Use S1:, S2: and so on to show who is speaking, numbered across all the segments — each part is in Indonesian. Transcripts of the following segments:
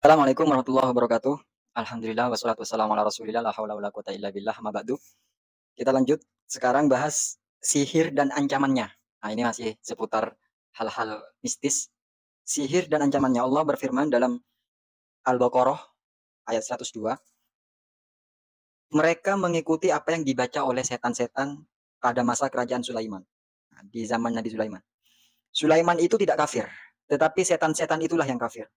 S1: Assalamualaikum warahmatullahi wabarakatuh. Alhamdulillah wassalatu wassalamu ala Rasulillah la haula wala quwata illa billah amma ba'du. Kita lanjut sekarang bahas sihir dan ancamannya. Nah, ini masih seputar hal-hal mistis. Sihir dan ancamannya. Allah berfirman dalam Al-Baqarah ayat 102, mereka mengikuti apa yang dibaca oleh setan-setan pada masa kerajaan Sulaiman. Nah, di zaman Nabi Sulaiman. Sulaiman itu tidak kafir, tetapi setan-setan itulah yang kafir.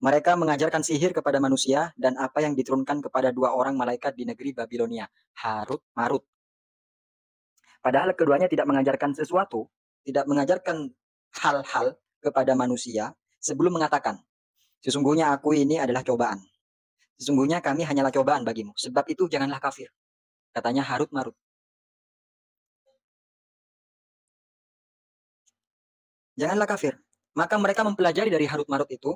S1: Mereka mengajarkan sihir kepada manusia dan apa yang diturunkan kepada dua orang malaikat di negeri Babilonia, Harut Marut. Padahal keduanya tidak mengajarkan sesuatu, tidak mengajarkan hal-hal kepada manusia sebelum mengatakan, sesungguhnya aku ini adalah cobaan. Sesungguhnya kami hanyalah cobaan bagimu. Sebab itu janganlah kafir. Katanya Harut Marut. Janganlah kafir. Maka mereka mempelajari dari Harut Marut itu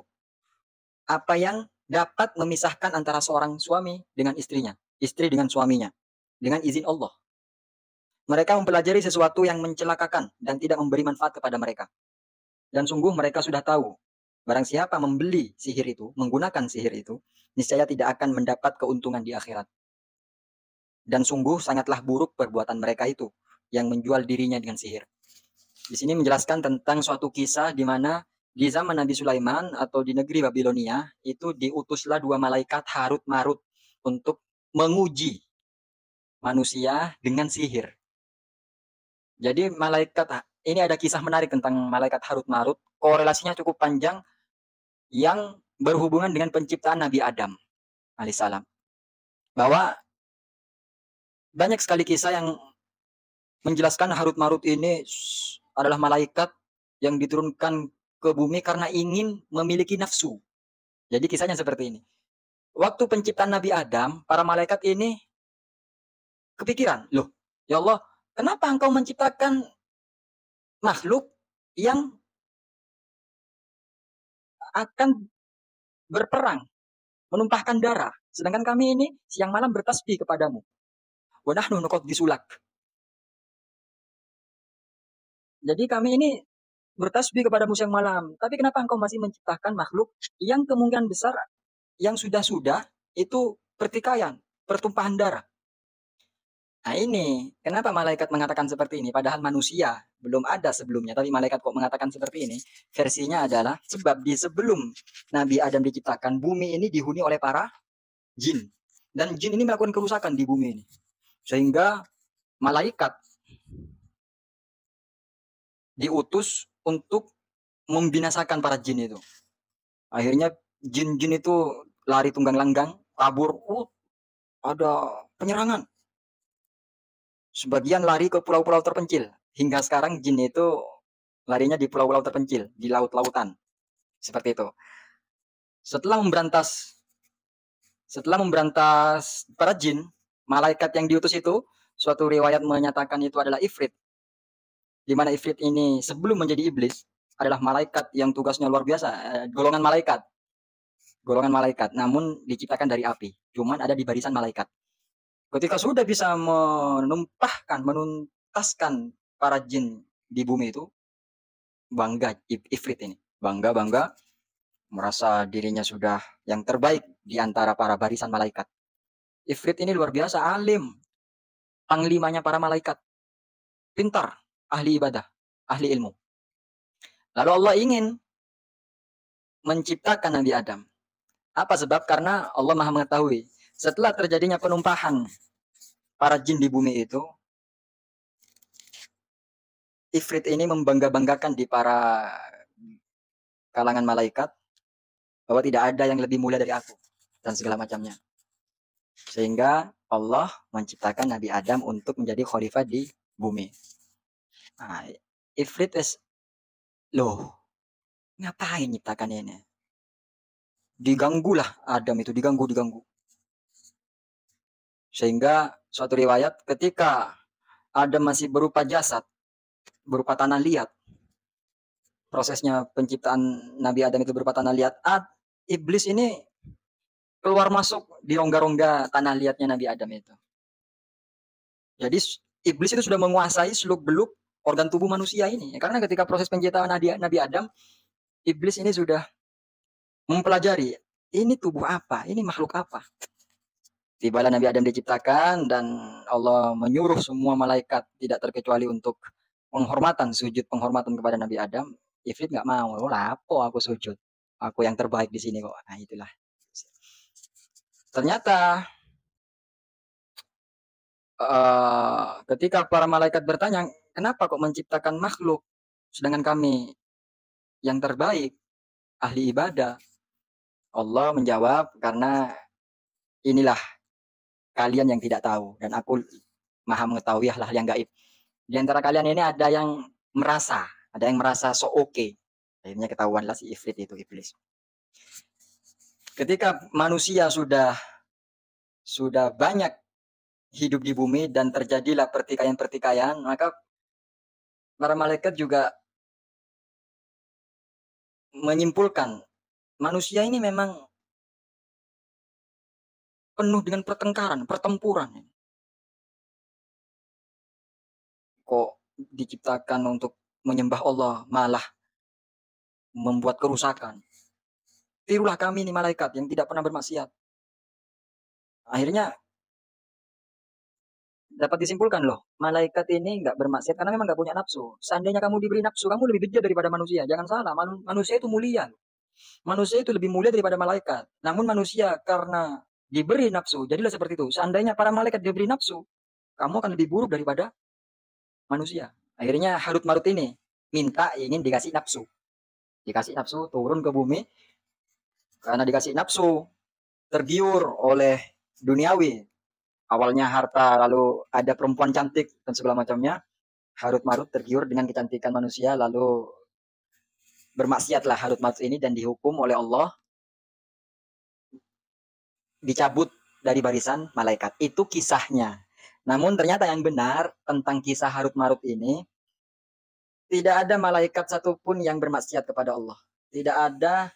S1: apa yang dapat memisahkan antara seorang suami dengan istrinya, istri dengan suaminya, dengan izin Allah. Mereka mempelajari sesuatu yang mencelakakan dan tidak memberi manfaat kepada mereka. Dan sungguh mereka sudah tahu, barang siapa membeli sihir itu, menggunakan sihir itu, niscaya tidak akan mendapat keuntungan di akhirat. Dan sungguh sangatlah buruk perbuatan mereka itu, yang menjual dirinya dengan sihir. Di sini menjelaskan tentang suatu kisah di mana di zaman Nabi Sulaiman atau di negeri Babilonia, itu diutuslah dua malaikat Harut Marut untuk menguji manusia dengan sihir. Jadi ini ada kisah menarik tentang malaikat Harut Marut. Korelasinya cukup panjang yang berhubungan dengan penciptaan Nabi Adam alaihissalam. Bahwa banyak sekali kisah yang menjelaskan Harut Marut ini adalah malaikat yang diturunkan ke bumi karena ingin memiliki nafsu. Jadi kisahnya seperti ini. Waktu penciptaan Nabi Adam, para malaikat ini kepikiran, loh, ya Allah, kenapa engkau menciptakan makhluk yang akan berperang, menumpahkan darah, sedangkan kami ini siang malam bertasbih kepadamu. Wa nahnu nuqaddisulak. Jadi kami ini bertasbih kepadamu siang malam. Tapi kenapa engkau masih menciptakan makhluk yang kemungkinan besar yang sudah-sudah itu pertikaian, pertumpahan darah. Nah ini, kenapa malaikat mengatakan seperti ini? Padahal manusia belum ada sebelumnya, tapi malaikat kok mengatakan seperti ini? Versinya adalah sebab di sebelum Nabi Adam diciptakan, bumi ini dihuni oleh para jin. Dan jin ini melakukan kerusakan di bumi ini. Sehingga malaikat diutus untuk membinasakan para jin itu. Akhirnya jin-jin itu lari tunggang langgang, kabur. Ada penyerangan. Sebagian lari ke pulau-pulau terpencil. Hingga sekarang jin itu larinya di pulau-pulau terpencil, di laut-lautan. Seperti itu. Setelah memberantas para jin, malaikat yang diutus itu, suatu riwayat menyatakan itu adalah Ifrit. Di mana Ifrit ini sebelum menjadi iblis adalah malaikat yang tugasnya luar biasa, golongan malaikat, namun diciptakan dari api, cuman ada di barisan malaikat. Ketika sudah bisa menuntaskan para jin di bumi itu, bangga Ifrit ini, bangga merasa dirinya sudah yang terbaik di antara para barisan malaikat. Ifrit ini luar biasa, alim, panglimanya para malaikat, pintar, ahli ibadah, ahli ilmu. Lalu Allah ingin menciptakan Nabi Adam. Apa sebab? Karena Allah Maha mengetahui. Setelah terjadinya penumpahan para jin di bumi itu, Ifrit ini membangga-banggakan di para kalangan malaikat bahwa tidak ada yang lebih mulia dari aku dan segala macamnya. Sehingga Allah menciptakan Nabi Adam untuk menjadi khalifah di bumi. Nah, Ifrit loh, ngapain nyiptakan ini? Diganggulah Adam itu, diganggu. Sehingga suatu riwayat ketika Adam masih berupa jasad, berupa tanah liat, prosesnya penciptaan Nabi Adam itu berupa tanah liat, iblis ini keluar masuk di rongga-rongga tanah liatnya Nabi Adam itu. Jadi iblis itu sudah menguasai seluk-beluk organ tubuh manusia ini. Karena ketika proses penciptaan Nabi Adam, iblis ini sudah mempelajari ini tubuh apa? Ini makhluk apa? Tibalah Nabi Adam diciptakan dan Allah menyuruh semua malaikat tidak terkecuali untuk sujud penghormatan kepada Nabi Adam. Ifrit nggak mau, oh, lapo aku sujud. Aku yang terbaik di sini kok. Nah, itulah. Ternyata ketika para malaikat bertanya, kenapa kok menciptakan makhluk sedangkan kami yang terbaik, ahli ibadah? Allah menjawab, karena inilah kalian yang tidak tahu dan aku maha mengetahui hal yang gaib. Di antara kalian ini ada yang merasa so oke. Akhirnya ketahuanlah si Ifrit itu, iblis. Ketika manusia sudah banyak hidup di bumi dan terjadilah pertikaian-pertikaian, maka para malaikat juga menyimpulkan manusia ini memang penuh dengan pertempuran. Kok diciptakan untuk menyembah Allah malah membuat kerusakan. Tirulah kami ini malaikat yang tidak pernah bermaksiat. Akhirnya dapat disimpulkan loh, malaikat ini nggak bermaksiat karena memang nggak punya nafsu. Seandainya kamu diberi nafsu, kamu lebih bejat daripada manusia. Jangan salah, manusia itu mulia. Manusia itu lebih mulia daripada malaikat. Namun manusia karena diberi nafsu, jadilah seperti itu. Seandainya para malaikat diberi nafsu, kamu akan lebih buruk daripada manusia. Akhirnya Harut Marut ini minta ingin dikasih nafsu. Dikasih nafsu, turun ke bumi. Karena dikasih nafsu, tergiur oleh duniawi. Awalnya harta, lalu ada perempuan cantik, dan segala macamnya. Harut Marut tergiur dengan kecantikan manusia, lalu bermaksiatlah Harut Marut ini dan dihukum oleh Allah. Dicabut dari barisan malaikat. Itu kisahnya. Namun ternyata yang benar tentang kisah Harut Marut ini, tidak ada malaikat satupun yang bermaksiat kepada Allah. Tidak ada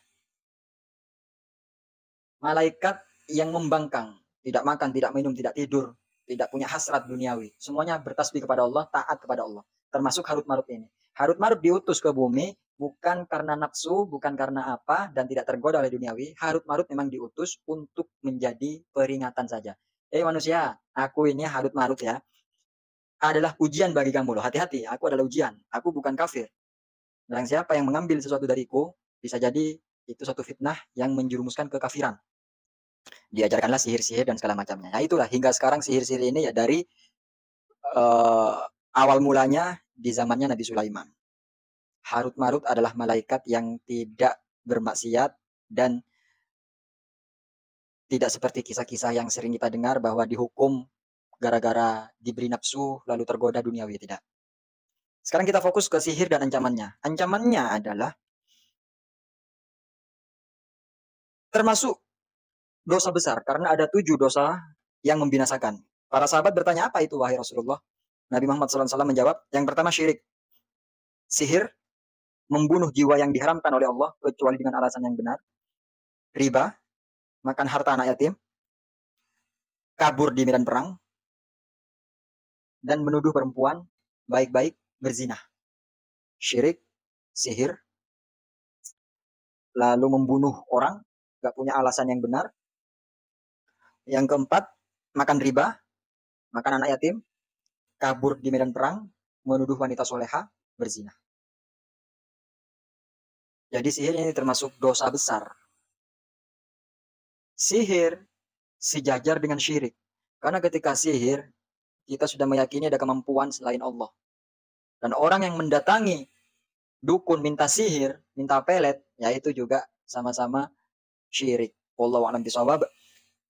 S1: malaikat yang membangkang, tidak makan, tidak minum, tidak tidur, tidak punya hasrat duniawi. Semuanya bertasbih kepada Allah, taat kepada Allah. Termasuk Harut Marut ini. Harut Marut diutus ke bumi bukan karena nafsu, bukan karena apa, dan tidak tergoda oleh duniawi. Harut Marut memang diutus untuk menjadi peringatan saja. Manusia, aku ini Harut Marut ya, adalah ujian bagi kamu loh. Hati-hati, aku adalah ujian. Aku bukan kafir. Dan siapa yang mengambil sesuatu dariku, bisa jadi itu satu fitnah yang menjerumuskan kekafiran. Diajarkanlah sihir-sihir dan segala macamnya. Nah itulah, hingga sekarang sihir-sihir ini ya dari awal mulanya di zamannya Nabi Sulaiman. Harut Marut adalah malaikat yang tidak bermaksiat dan tidak seperti kisah-kisah yang sering kita dengar bahwa dihukum gara-gara diberi nafsu lalu tergoda duniawi. Tidak. Sekarang kita fokus ke sihir dan ancamannya. Ancamannya adalah termasuk dosa besar karena ada 7 dosa yang membinasakan. Para sahabat bertanya, apa itu wahai Rasulullah? Nabi Muhammad SAW menjawab, yang pertama syirik. Sihir, membunuh jiwa yang diharamkan oleh Allah kecuali dengan alasan yang benar. Riba, makan harta anak yatim. Kabur di medan perang. Dan menuduh perempuan baik-baik berzina. Syirik, sihir, lalu membunuh orang, gak punya alasan yang benar. Yang keempat, makan riba, makan anak yatim, kabur di medan perang, menuduh wanita soleha, berzina. Jadi sihir ini termasuk dosa besar. Sihir sejajar dengan syirik. Karena ketika sihir, kita sudah meyakini ada kemampuan selain Allah. Dan orang yang mendatangi dukun minta sihir, minta pelet, yaitu juga sama-sama syirik. Wallahu a'lam bishawab.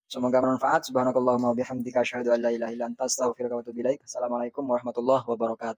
S1: Semoga bermanfaat. Subhanakallahumma wa bihamdika asyhadu an la ilaha illa anta astaghfiruka wa atubu ilaik. Assalamualaikum warahmatullahi wabarakatuh.